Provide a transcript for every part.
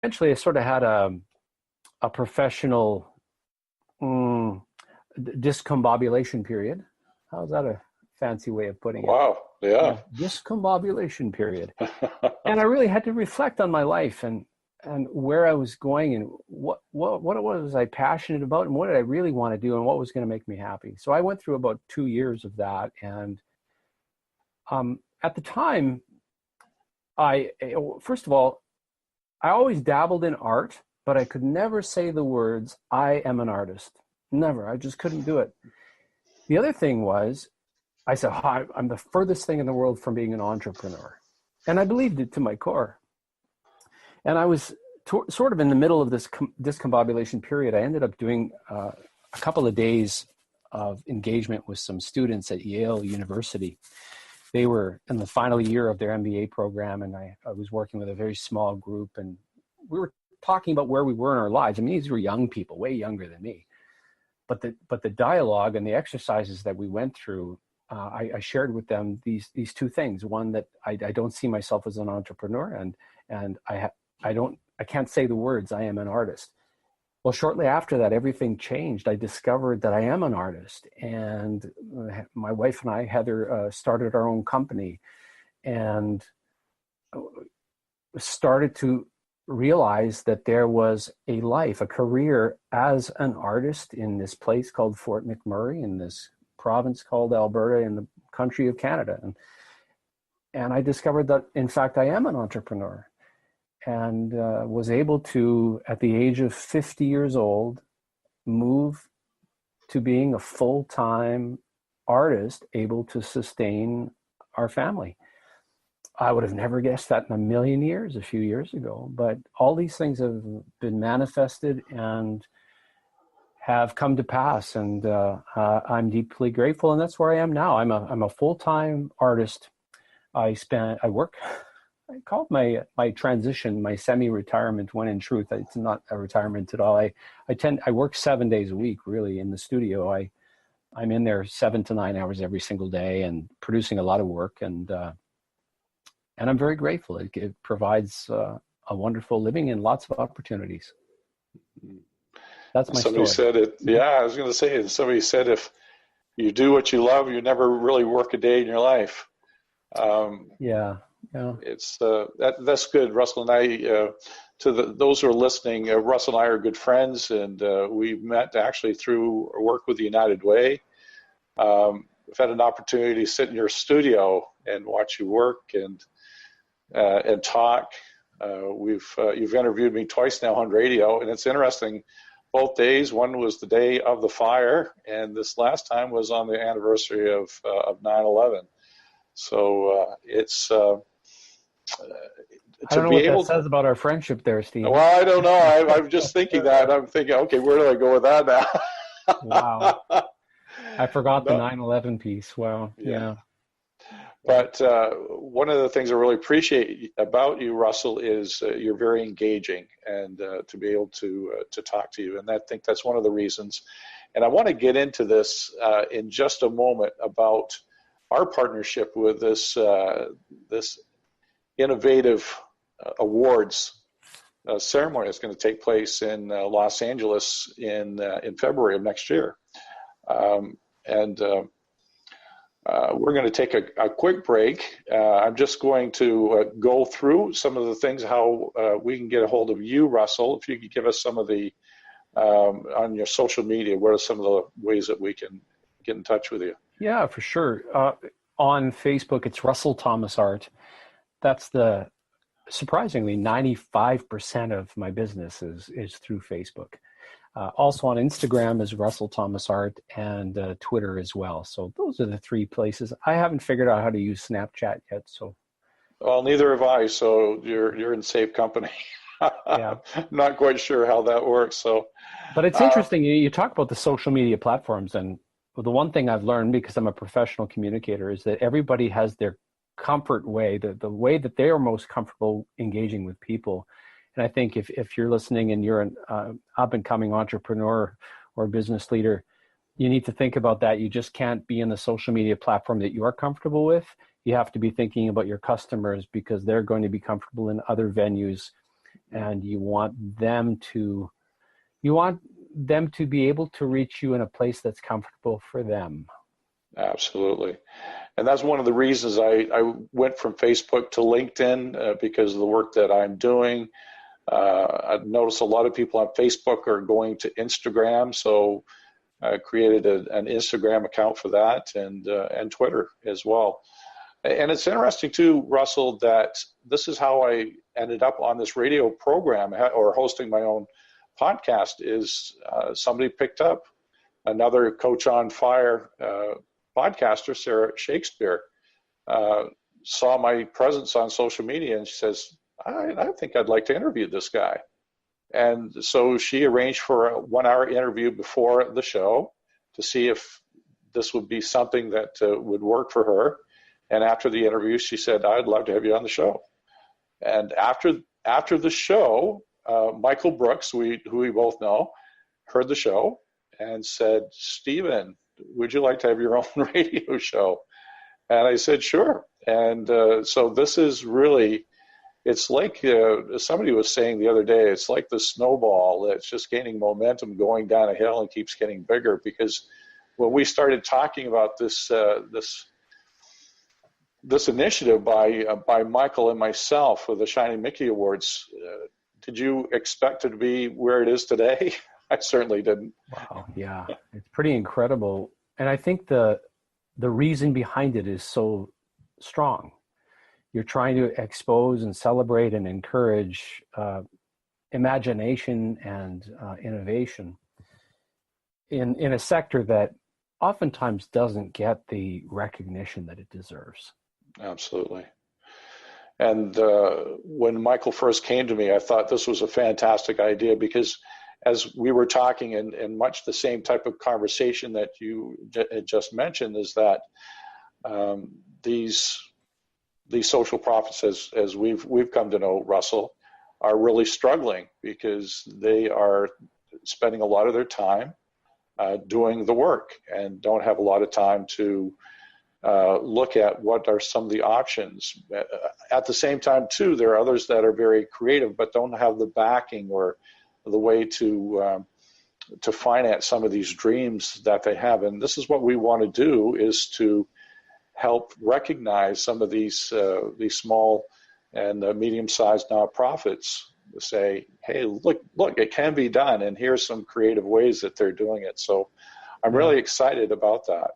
eventually I sort of had a professional discombobulation period. How's that a fancy way of putting it? Wow. Yeah. Discombobulation period. And I really had to reflect on my life and where I was going and what it was I passionate about and what did I really want to do and what was going to make me happy. So I went through about 2 years of that. And at the time, first of all, I always dabbled in art, but I could never say the words, I am an artist. Never. I just couldn't do it. The other thing was, I said, I'm the furthest thing in the world from being an entrepreneur. And I believed it to my core. And I was sort of in the middle of this discombobulation period. I ended up doing a couple of days of engagement with some students at Yale University. They were in the final year of their MBA program, and I was working with a very small group, and we were talking about where we were in our lives. I mean, these were young people, way younger than me. But the dialogue and the exercises that we went through, I shared with them these two things. One, that I don't see myself as an entrepreneur, and I can't say the words, I am an artist. Well, shortly after that, everything changed. I discovered that I am an artist, and my wife and I, Heather, started our own company and started to realize that there was a life, a career as an artist in this place called Fort McMurray, in this province called Alberta, in the country of Canada. And I discovered that, in fact, I am an entrepreneur. And was able to, at the age of 50 years old, move to being a full-time artist, able to sustain our family. I would have never guessed that in a million years a few years ago, but all these things have been manifested and have come to pass, and I'm deeply grateful, and that's where I am now. I'm a full-time artist. I called my transition, my semi-retirement, when in truth, it's not a retirement at all. I work 7 days a week, really, in the studio. I'm in there 7 to 9 hours every single day and producing a lot of work. And I'm very grateful. It provides a wonderful living and lots of opportunities. That's my somebody story. Said it. Yeah, I was going to say, somebody said, if you do what you love, you never really work a day in your life. Yeah. It's that's good. Russell and I, those who are listening, Russell and I are good friends, and we met actually through work with the United Way. We've had an opportunity to sit in your studio and watch you work and talk. You've interviewed me twice now on radio, and it's interesting. Both days, one was the day of the fire, and this last time was on the anniversary of 9/11. So it's. I don't know what that says about our friendship there, Steve. Well, I don't know. I'm just thinking that. I'm thinking, okay, where do I go with that now? Wow. I forgot the 9/11 piece. Wow. Yeah. But one of the things I really appreciate about you, Russell, is you're very engaging, and to be able to talk to you. And I think that's one of the reasons. And I want to get into this in just a moment about our partnership with this innovative awards ceremony that's going to take place in Los Angeles in February of next year. We're going to take a quick break. I'm just going to go through some of the things, how we can get a hold of you, Russell. If you could give us some of the, on your social media, what are some of the ways that we can get in touch with you? Yeah, for sure. On Facebook, it's Russell Thomas Art. That's surprisingly 95% of my business is through Facebook. Also on Instagram is Russell Thomas Art, and Twitter as well. So those are the three places. I haven't figured out how to use Snapchat yet. So, well, neither have I. So you're in safe company. Yeah, not quite sure how that works. So, but it's interesting. You talk about the social media platforms, and the one thing I've learned, because I'm a professional communicator, is that everybody has their comfort way, the way that they are most comfortable engaging with people. And I think if you're listening and you're an up-and-coming entrepreneur or business leader, you need to think about that. You just can't be in the social media platform that you are comfortable with. You have to be thinking about your customers, because they're going to be comfortable in other venues and you want them to be able to reach you in a place that's comfortable for them. Absolutely. And that's one of the reasons I went from Facebook to LinkedIn, because of the work that I'm doing. I've noticed a lot of people on Facebook are going to Instagram, so I created an Instagram account for that, and Twitter as well. And it's interesting too, Russell, that this is how I ended up on this radio program or hosting my own podcast. Is somebody picked up another Coach on Fire podcaster, Sarah Shakespeare, saw my presence on social media, and she says, I think I'd like to interview this guy. And so she arranged for a 1-hour interview before the show to see if this would be something that would work for her. And after the interview, she said, I'd love to have you on the show. And after the show, Michael Brooks, who we both know, heard the show and said, Stephen, would you like to have your own radio show? And I said, sure. And so this is really, it's like somebody was saying the other day, it's like the snowball that's just gaining momentum, going down a hill and keeps getting bigger. Because when we started talking about this initiative by Michael and myself with the Shining Mickey Awards, did you expect it to be where it is today? I certainly didn't. Wow, yeah, it's pretty incredible. And I think the reason behind it is so strong. You're trying to expose and celebrate and encourage imagination and innovation in a sector that oftentimes doesn't get the recognition that it deserves. Absolutely. And when Michael first came to me, I thought this was a fantastic idea, because as we were talking, and much the same type of conversation that you had just mentioned, is that these social profits, as we've come to know, Russell, are really struggling because they are spending a lot of their time doing the work and don't have a lot of time to look at what are some of the options. At the same time, too, there are others that are very creative but don't have the backing or the way to finance some of these dreams that they have. And this is what we want to do, is to help recognize some of these small and medium-sized nonprofits. Say, hey, look, it can be done, and here's some creative ways that they're doing it. So I'm really excited about that.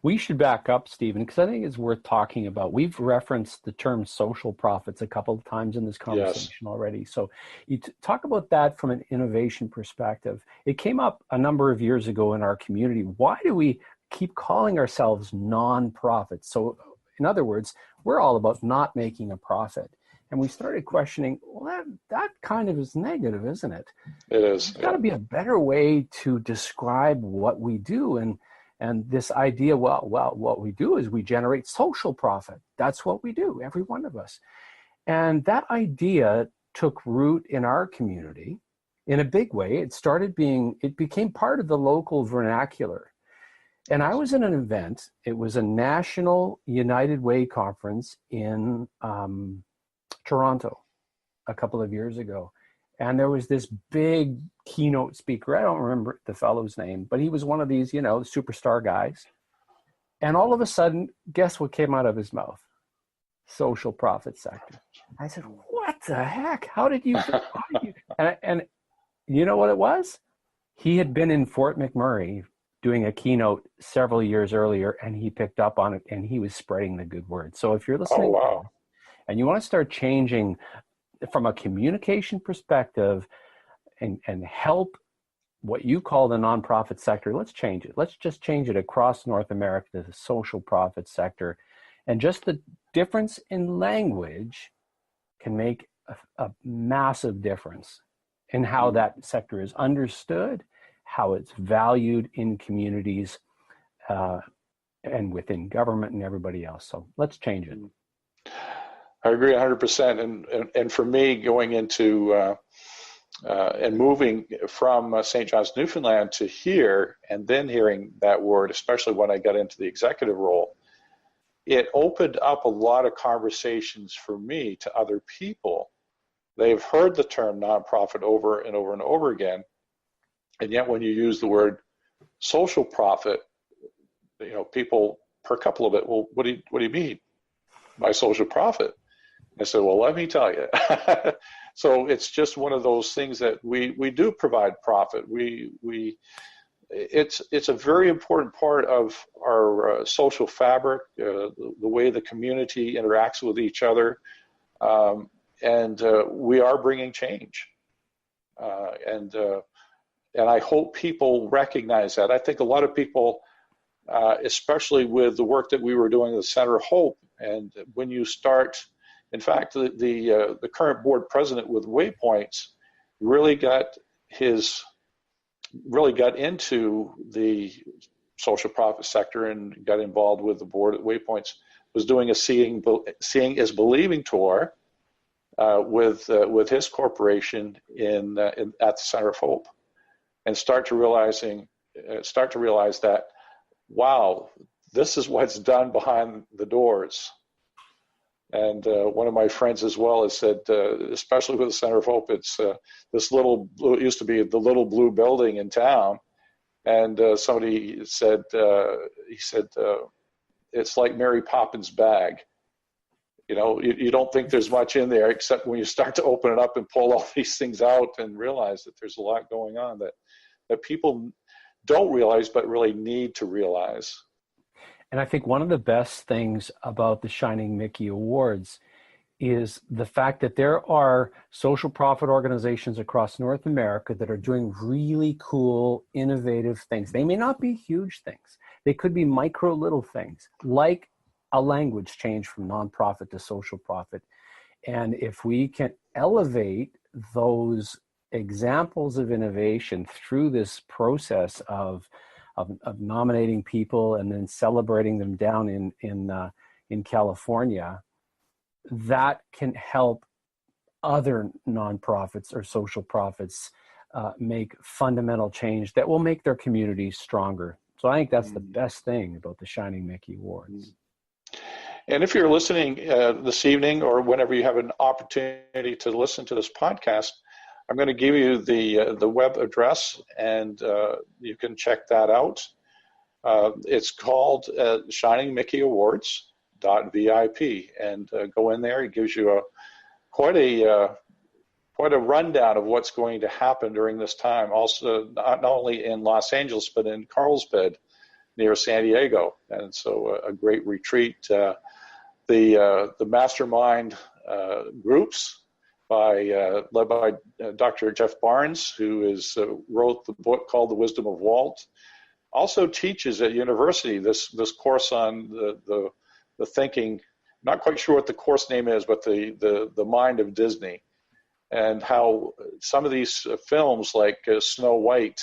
We should back up, Stephen, because I think it's worth talking about. We've referenced the term social profits a couple of times in this conversation already. So you talk about that from an innovation perspective. It came up a number of years ago in our community. Why do we keep calling ourselves nonprofits? So in other words, we're all about not making a profit. And we started questioning, well, that kind of is negative, isn't it? It is. There's got to be a better way to describe what we do. And this idea, well, what we do is we generate social profit. That's what we do, every one of us. And that idea took root in our community in a big way. It became part of the local vernacular. And I was in an event. It was a national United Way conference in Toronto a couple of years ago. And there was this big keynote speaker. I don't remember the fellow's name, but he was one of these, superstar guys. And all of a sudden, guess what came out of his mouth? Social profit sector. I said, what the heck? How did you? And you know what it was? He had been in Fort McMurray doing a keynote several years earlier, and he picked up on it, and he was spreading the good word. So if you're listening, and you want to start changing from a communication perspective and help what you call the nonprofit sector, let's change it. Let's just change it across North America to the social profit sector. And just the difference in language can make a massive difference in how that sector is understood, how it's valued in communities and within government and everybody else. So let's change it. I agree 100%. And for me, going into and moving from St. John's, Newfoundland to here, and then hearing that word, especially when I got into the executive role, it opened up a lot of conversations for me to other people They've heard the term nonprofit over and over and over again. And yet when you use the word social profit, people per couple of it, well, what do you mean by social profit? I said, well, let me tell you. So it's just one of those things that we do provide profit. It's a very important part of our social fabric, the way the community interacts with each other, and we are bringing change. And I hope people recognize that. I think a lot of people, especially with the work that we were doing at the Center of Hope, and when you start, in fact, the current board president with Waypoints really got into the social profit sector and got involved with the board at Waypoints, was doing a seeing is believing tour with his corporation at the Center of Hope, and start to realize that, wow, this is what's done behind the doors. And one of my friends as well has said, especially with the Center of Hope, it's this little blue, it used to be the little blue building in town. And somebody said, it's like Mary Poppins' bag. You don't think there's much in there, except when you start to open it up and pull all these things out and realize that there's a lot going on that people don't realize, but really need to realize. And I think one of the best things about the Shining Mickey Awards is the fact that there are social profit organizations across North America that are doing really cool, innovative things. They may not be huge things. They could be micro little things, like a language change from nonprofit to social profit. And if we can elevate those examples of innovation through this process of nominating people and then celebrating them down in California, that can help other nonprofits or social profits make fundamental change that will make their communities stronger. So I think that's the best thing about the Shining Mickey Awards. And if you're listening this evening, or whenever you have an opportunity to listen to this podcast, I'm going to give you the web address, and you can check that out. It's called shiningmickeyawards.vip, and go in there. It gives you quite a rundown of what's going to happen during this time. Also, not only in Los Angeles, but in Carlsbad, near San Diego, and so a great retreat. The mastermind groups led by Dr. Jeff Barnes, who wrote the book called The Wisdom of Walt, also teaches at university this course on the thinking. Not quite sure what the course name is, but the mind of Disney, and how some of these films like Snow White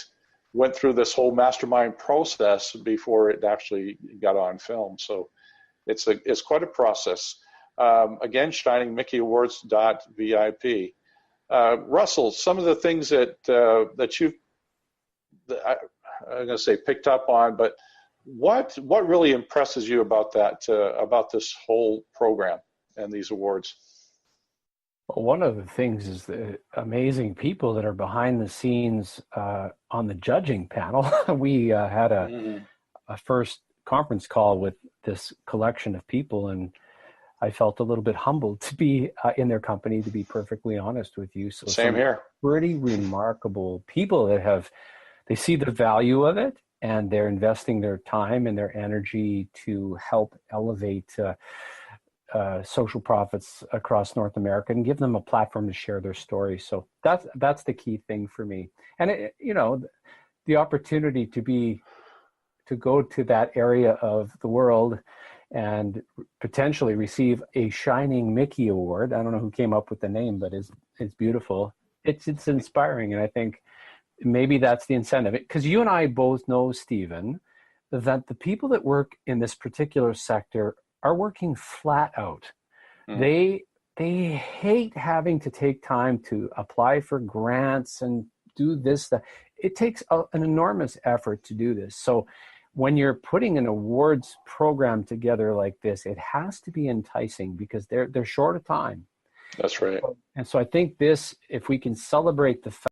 went through this whole mastermind process before it actually got on film. So it's quite a process. Again, shiningmickeyawards.vip. Russell, some of the things that I'm going to say picked up on, but what really impresses you about about this whole program and these awards? Well, one of the things is the amazing people that are behind the scenes on the judging panel. We had a first conference call with this collection of people, and I felt a little bit humbled to be in their company, to be perfectly honest with you. So same here. Pretty remarkable people that they see the value of it, and they're investing their time and their energy to help elevate social profits across North America and give them a platform to share their story. So that's the key thing for me. And the opportunity to go to that area of the world and potentially receive a Shining Mickey Award. I don't know who came up with the name, but it's beautiful. It's inspiring, and I think maybe that's the incentive. Because you and I both know, Stephen, that the people that work in this particular sector are working flat out. They hate having to take time to apply for grants and do this. It takes an enormous effort to do this. So when you're putting an awards program together like this, it has to be enticing because they're short of time. That's right. And so I think this, if we can celebrate the fact